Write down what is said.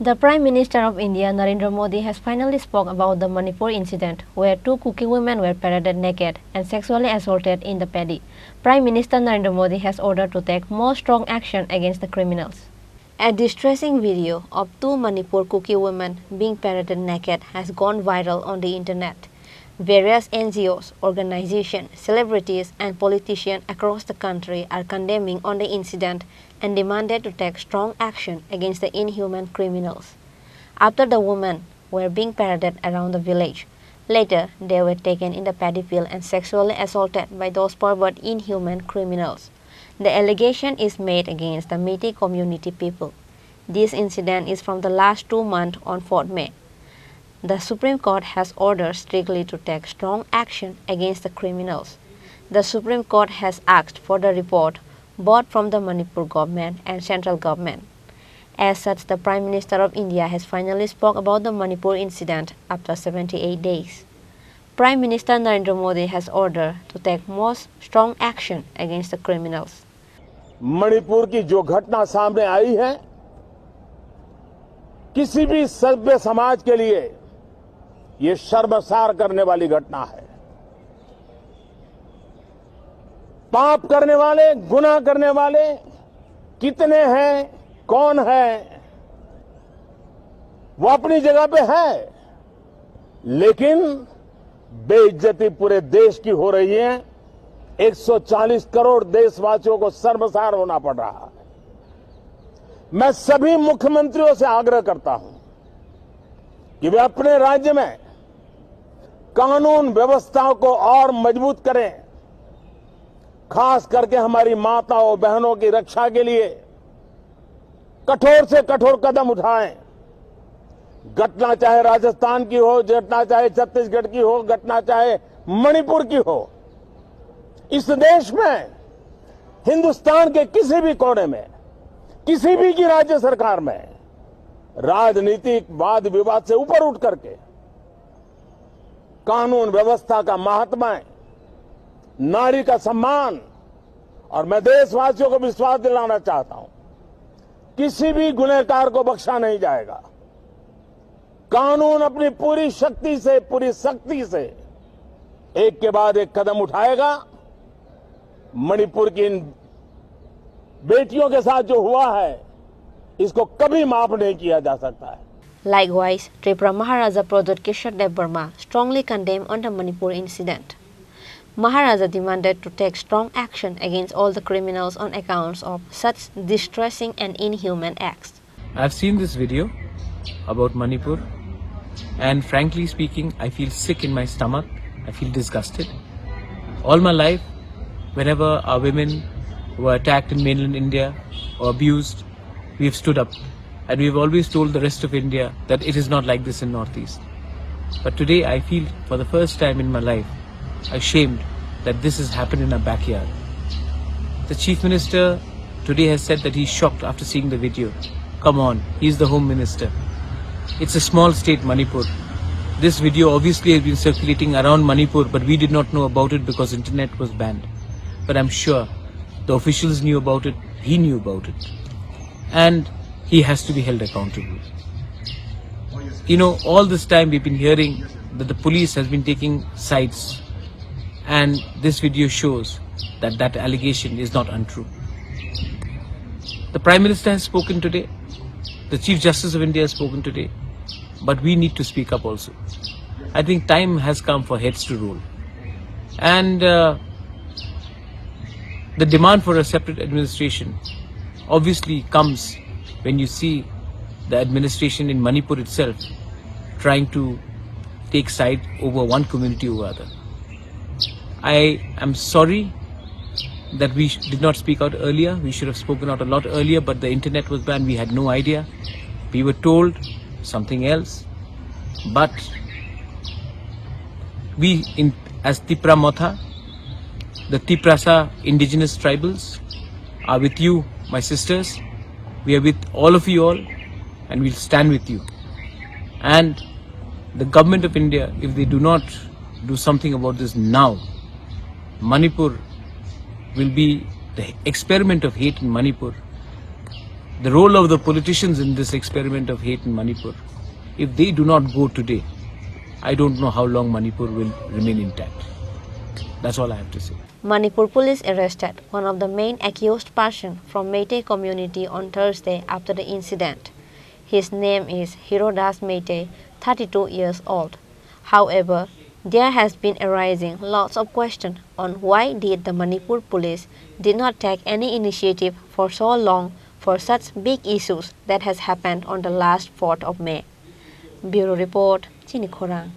The Prime Minister of India, Narendra Modi, has finally spoke about the Manipur incident, where two cooking women were paraded naked and sexually assaulted in the paddy. Prime Minister Narendra Modi has ordered to take more strong action against the criminals. A distressing video of two Manipur cooking women being paraded naked has gone viral on the internet. Various NGOs, organizations, celebrities and politicians across the country are condemning on the incident and demanded to take strong action against the inhuman criminals. After the women were being paraded around the village, later they were taken in the paddy field and sexually assaulted by those pervert inhuman criminals. The allegation is made against the Meitei community people. This incident is from the last 2 months on 4th May. The Supreme Court has ordered strictly to take strong action against the criminals. The Supreme Court has asked for the report both from the Manipur government and central government. As such, the Prime Minister of India has finally spoke about the Manipur incident after 78 days. Prime Minister Narendra Modi has ordered to take more strong action against the criminals. Manipur की जो घटना सामने आई है, किसी भी सभ्य समाज के लिए ये शर्मसार करने वाली घटना है। पाप करने वाले, गुनाह करने वाले कितने हैं, कौन है, वो अपनी जगह पे है, लेकिन बेइज्जती पूरे देश की हो रही है। 140 करोड़ देशवासियों को शर्मसार होना पड़ रहा है। मैं सभी मुख्यमंत्रियों से आग्रह करता हूं कि वे अपने राज्य में कानून व्यवस्थाओं को और मजबूत करें, खास करके हमारी माताओं बहनों की रक्षा के लिए कठोर से कठोर कदम उठाएं। घटना चाहे राजस्थान की हो, घटना चाहे छत्तीसगढ़ की हो, घटना चाहे मणिपुर की हो, इस देश में हिंदुस्तान के किसी भी कोने में, किसी भी की राज्य सरकार में राजनीतिक वाद विवाद से ऊपर उठ करके कानून व्यवस्था का महात्मा, नारी का सम्मान, और मैं देशवासियों को विश्वास दिलाना चाहता हूं, किसी भी गुनहगार को बख्शा नहीं जाएगा। कानून अपनी पूरी शक्ति से, पूरी सख्ती से एक के बाद एक कदम उठाएगा। मणिपुर की इन बेटियों के साथ जो हुआ है, इसको कभी माफ नहीं किया जा सकता है। Likewise, Tripura Maharaja Pradut Kishore Dev Burma strongly condemned on the Manipur incident. Maharaja demanded to take strong action against all the criminals on accounts of such distressing and inhuman acts. I've seen this video about Manipur, and frankly speaking, I feel sick in my stomach. I feel disgusted. All my life, whenever our women were attacked in mainland India or abused, we have stood up, and we've always told the rest of India that it is not like this in Northeast. But today I feel for the first time in my life ashamed that this has happened in our backyard. The Chief Minister today has said that he's shocked after seeing the video. Come on, he's the Home Minister. It's a small state, Manipur. This video obviously has been circulating around Manipur, but we did not know about it because internet was banned. But I'm sure the officials knew about it, he knew about it, and he has to be held accountable. You know, all this time we've been hearing that the police has been taking sides, and this video shows that that allegation is not untrue. The Prime Minister has spoken today, the Chief Justice of India has spoken today, but we need to speak up also. I think time has come for heads to roll, and the demand for a separate administration obviously comes when you see the administration in Manipur itself trying to take side over one community over other. I am sorry that we did not speak out earlier. We should have spoken out a lot earlier, but the internet was banned. We had no idea. We were told something else. But we, as Tripura Motha, the Triprasa indigenous tribals, are with you, my sisters. We are with all of you all, and we'll stand with you. And the government of India, if they do not do something about this now, Manipur will be the experiment of hate in Manipur the role of the politicians in this experiment of hate in Manipur, if they do not go today, I don't know how long Manipur will remain intact. That's all I have to say. Manipur police arrested one of the main accused persons from Meitei community on Thursday after the incident. His name is Hirodas Meitei, 32 years old. However, there has been arising lots of questions on why did the Manipur police did not take any initiative for so long for such big issues that has happened on the last 4th of May. Bureau Report, Chini Khorang.